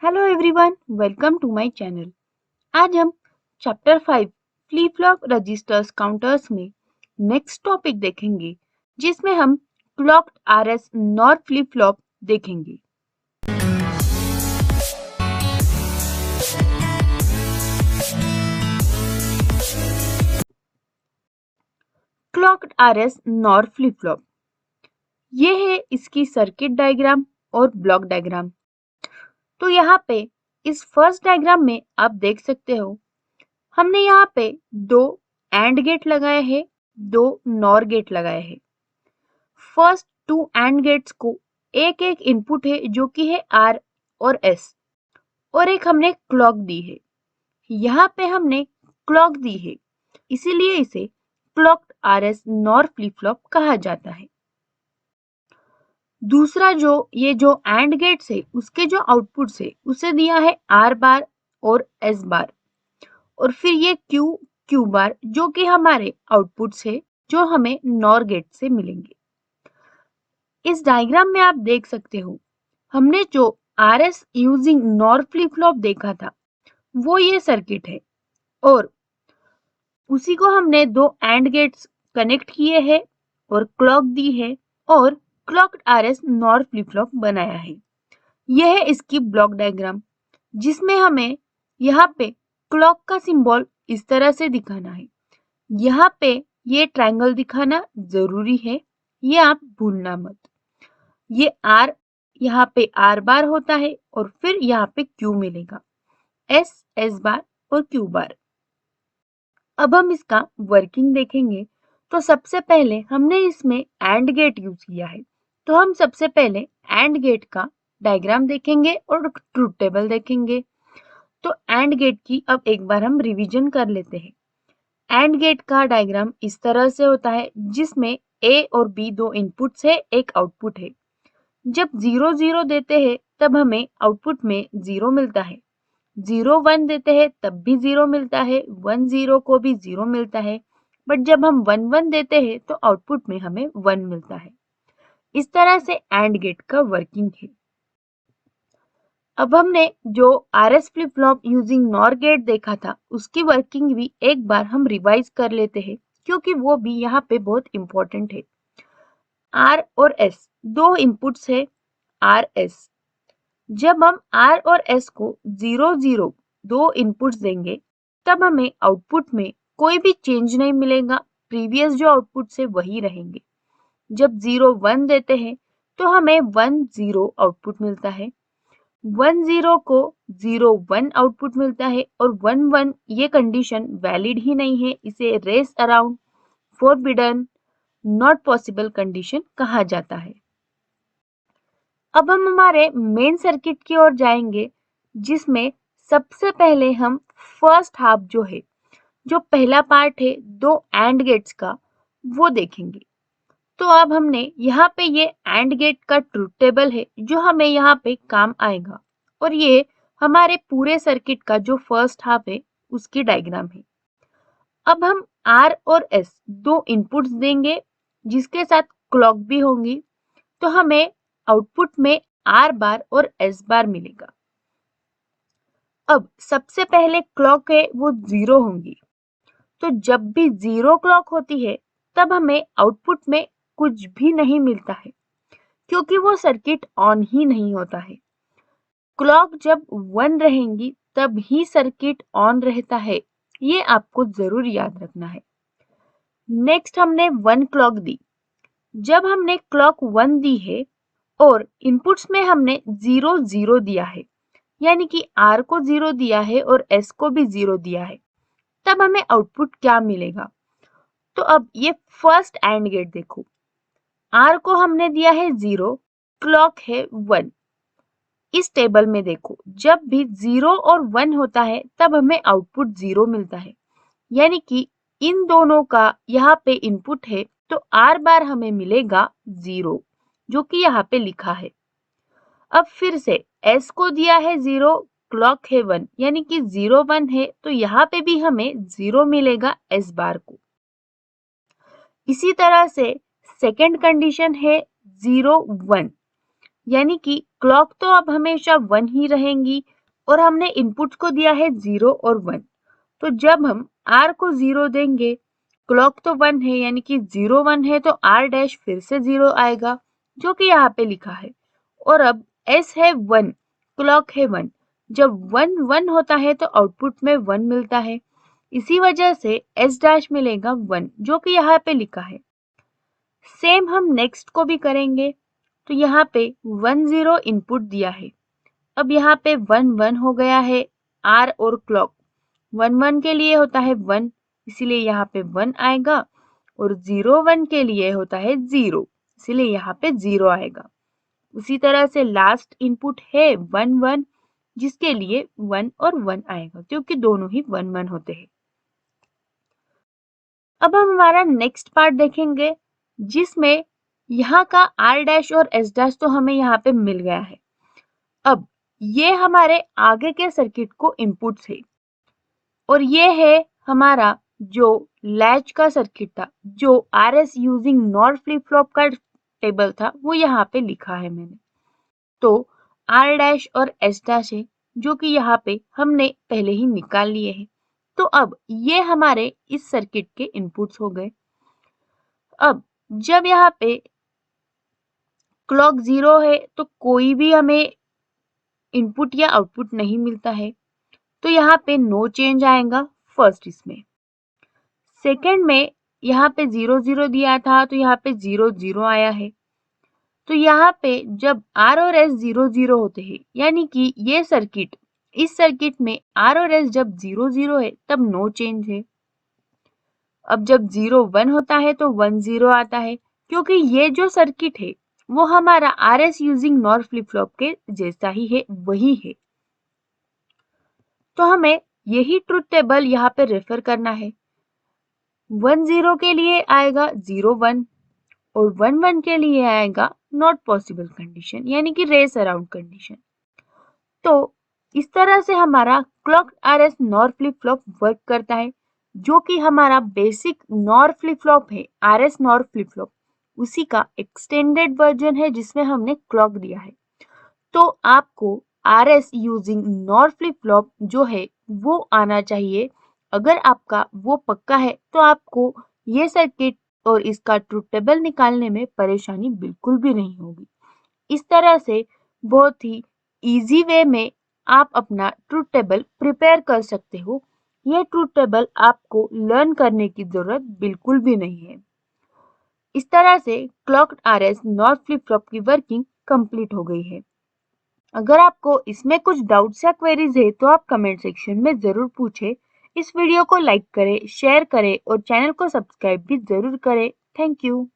Hello everyone, welcome to my channel. आज हम chapter 5 flip flop registers counters में next topic देखेंगे, जिसमें हम clocked RS NOR flip flop देखेंगे। Clocked RS NOR flip flop, ये है इसकी सर्किट डायग्राम और ब्लॉक डायग्राम। तो यहाँ पे इस फर्स्ट डायग्राम में आप देख सकते हो, हमने यहाँ पे दो एंड गेट लगाए हैं, दो नॉर गेट लगाए हैं। फर्स्ट टू एंड गेट्स को एक एक इनपुट है जो कि है आर और एस, और एक हमने क्लॉक दी है। यहाँ पे हमने क्लॉक दी है, इसीलिए इसे clogged RS NOR flip flop कहा जाता है। दूसरा जो एंड गेट्स है, उसके जो आउटपुट्स है उसे दिया है आर बार और एस बार, और फिर ये क्यू बार जो कि हमारे आउटपुट्स है जो हमें नॉर गेट से मिलेंगे। इस डायग्राम में आप देख सकते हो, हमने जो RS using nor flip flop देखा था वो ये सर्किट है, और उसी को हमने दो एंड गेट्स कनेक्ट किए हैं और क्लॉक दी है और clogged RS NOR flip flop बनाया है। यह है इसकी ब्लॉक डायग्राम, जिसमें हमें यहाँ पे क्लॉक का सिंबल इस तरह से दिखाना है। यहाँ पे ये ट्रायंगल दिखाना जरूरी है, ये आप भूलना मत। ये आर, यहाँ पे आर बार होता है और फिर यहाँ पे क्यू मिलेगा, एस बार और क्यू बार। अब हम इसका वर्किंग देखेंगे। तो सबसे पहले हमने इसमें एंड गेट यूज किया है, तो हम सबसे पहले एंड गेट का डायग्राम देखेंगे और ट्रुथ टेबल देखेंगे। तो एंड गेट की अब एक बार हम रिवीजन कर लेते हैं। एंड गेट का डायग्राम इस तरह से होता है, जिसमें ए और बी दो इनपुट्स है, एक आउटपुट है। जब 0 0 देते हैं तब हमें आउटपुट में 0 मिलता है। 0 1 देते हैं तब भी 0 मिलता है, 1 0 को भी 0 मिलता है। बट जब हम 1 1 देते हैं तो आउटपुट में हमें 1 मिलता है। इस तरह से एंड गेट का वर्किंग है। अब हमने जो RS flip flop using NOR gate देखा था, उसकी वर्किंग भी एक बार हम रिवाइज कर लेते हैं, क्योंकि वो भी यहाँ पे बहुत इंपॉर्टेंट है। आर और एस दो इनपुट्स है, आर एस। जब हम आर और एस को 0 0 दो इनपुट्स देंगे, तब हमें आउटपुट में कोई भी चेंज नहीं मिलेगा, प्रीवियस जो आउटपुट से वही रहेंगे। जब 0 1 देते हैं तो हमें 1 0 आउटपुट मिलता है। 1 0 को 0 1 आउटपुट मिलता है, और 1 1 ये कंडीशन वैलिड ही नहीं है, इसे race around, forbidden, not possible condition कहा जाता है। अब हम हमारे मेन सर्किट की ओर जाएंगे, जिसमें सबसे पहले हम फर्स्ट हाफ जो है, जो पहला पार्ट है दो एंड गेट्स का, वो देखेंगे। तो अब हमने यहाँ पे ये एंड गेट का ट्रुथ टेबल है जो हमें यहाँ पे काम आएगा, और ये हमारे पूरे सर्किट का जो फर्स्ट हाफ है उसकी डायग्राम है। अब हम आर और एस दो इनपुट्स देंगे, जिसके साथ क्लॉक भी होंगी, तो हमें आउटपुट में आर बार और एस बार मिलेगा। अब सबसे पहले क्लॉक है वो 0 होंगी, तो जब भी 0 क्लॉक होती है तब हमें आउटपुट में कुछ भी नहीं मिलता है, क्योंकि वो सर्किट ऑन ही नहीं होता है। क्लॉक जब 1 रहेंगी तब ही सर्किट ऑन रहता है, ये आपको जरूर याद रखना है। नेक्स्ट हमने 1 क्लॉक दी। जब हमने क्लॉक 1 दी है और इनपुट्स में हमने 0 0 दिया है, यानी कि आर को 0 दिया है और एस को भी 0 दिया है, तब हमें आउटपुट क्या मिलेगा। तो अब ये फर्स्ट एंड गेट देखो, आर को हमने दिया है 0, क्लॉक है 1। इस टेबल में देखो, जब भी 0 और 1 होता है तब हमें आउटपुट 0 मिलता है, यानी कि इन दोनों का यहाँ पे इनपुट है, तो आर बार हमें मिलेगा 0, जो कि यहाँ पे लिखा है। अब फिर से एस को दिया है 0, क्लॉक है 1, यानी कि 0 1 है, तो यहाँ पे भी हमें 0 मिलेगा एस बार को। इसी तरह से सेकेंड कंडीशन है 0 1। यानी कि क्लॉक तो अब हमेशा 1 ही रहेंगी और हमने इनपुट को दिया है 0 और 1। तो जब हम R को 0 देंगे, क्लॉक तो 1 है यानी कि 0 1 है तो R डैश फिर से 0 आएगा जो कि यहाँ पे लिखा है। और अब S है 1, क्लॉक है 1। जब 1 1 होता है तो आउटपुट में 1 मिलता है। इसी वजह से S डैश मिलेगा 1 जो कि यहाँ पे लिखा है। सेम हम नेक्स्ट को भी करेंगे। तो यहाँ पे 1 0 इनपुट दिया है। अब यहाँ पे 1 1 हो गया है। R और क्लॉक 1 1 के लिए होता है 1, इसीलिए यहाँ पे 1 आएगा और 0 1 के लिए होता है 0, इसीलिए यहाँ पे 0 आएगा। उसी तरह से लास्ट इनपुट है 1 1 जिसके लिए 1 और 1 आएगा क्योंकि दोनों ही 1 1 होते हैं। अब हम हमारा नेक्स्ट पार्ट देखेंगे जिसमें यहाँ का R डैश और S डैश तो हमें यहाँ पे मिल गया है। अब ये हमारे आगे के सर्किट को इनपुट्स है और ये है हमारा जो लैच का सर्किट था, जो RS using nor flip flop का टेबल था, वो यहाँ पे लिखा है मैंने। तो R डैश और S डैश है जो कि यहाँ पे हमने पहले ही निकाल लिए हैं। तो अब ये हमारे इस सर्किट के इनपुट्स हो गए। अब जब यहाँ पे क्लॉक 0 है तो कोई भी हमें इनपुट या आउटपुट नहीं मिलता है, तो यहाँ पे नो चेंज आएगा फर्स्ट इसमें। सेकंड में यहाँ पे 0 0 दिया था तो यहाँ पे 0 0 आया है। तो यहाँ पे जब R और S 0 0 होते हैं यानी कि ये सर्किट, इस सर्किट में R और S जब 0 0 है तब नो चेंज है। अब जब 0 1 होता है तो 1 0 आता है क्योंकि ये जो सर्किट है वो हमारा RS using nor flip flop के जैसा ही है, वही है। तो हमें यही ट्रुथ टेबल यहाँ पे रेफर करना है। 1 0 के लिए आएगा 0 1 और 1 1 के लिए आएगा नॉट पॉसिबल कंडीशन यानी कि रेस अराउंड कंडीशन। तो इस तरह से हमारा clock RS nor flip flop work करता है जो कि हमारा बेसिक नॉर फ्लिप फ्लॉप है, RS नॉर फ्लिप फ्लॉप, उसी का एक्सटेंडेड वर्जन है जिसमें हमने क्लॉक दिया है। तो आपको RS using nor flip flop जो है वो आना चाहिए। अगर आपका वो पक्का है तो आपको ये सर्किट और इसका ट्रुथ टेबल निकालने में परेशानी बिल्कुल भी नहीं होगी। इस तरह से बहुत ही इजी वे में आप अपना ट्रुथ टेबल प्रिपेयर कर सकते हो। ये ट्रुथ टेबल आपको लर्न करने की जरूरत बिल्कुल भी नहीं है। इस तरह से clogged RS not flip flop की वर्किंग कंप्लीट हो गई है। अगर आपको इसमें कुछ डाउट्स या क्वेरीज है तो आप कमेंट सेक्शन में जरूर पूछें। इस वीडियो को लाइक करें, शेयर करें और चैनल को सब्सक्राइब भी जरूर करें। Thank you.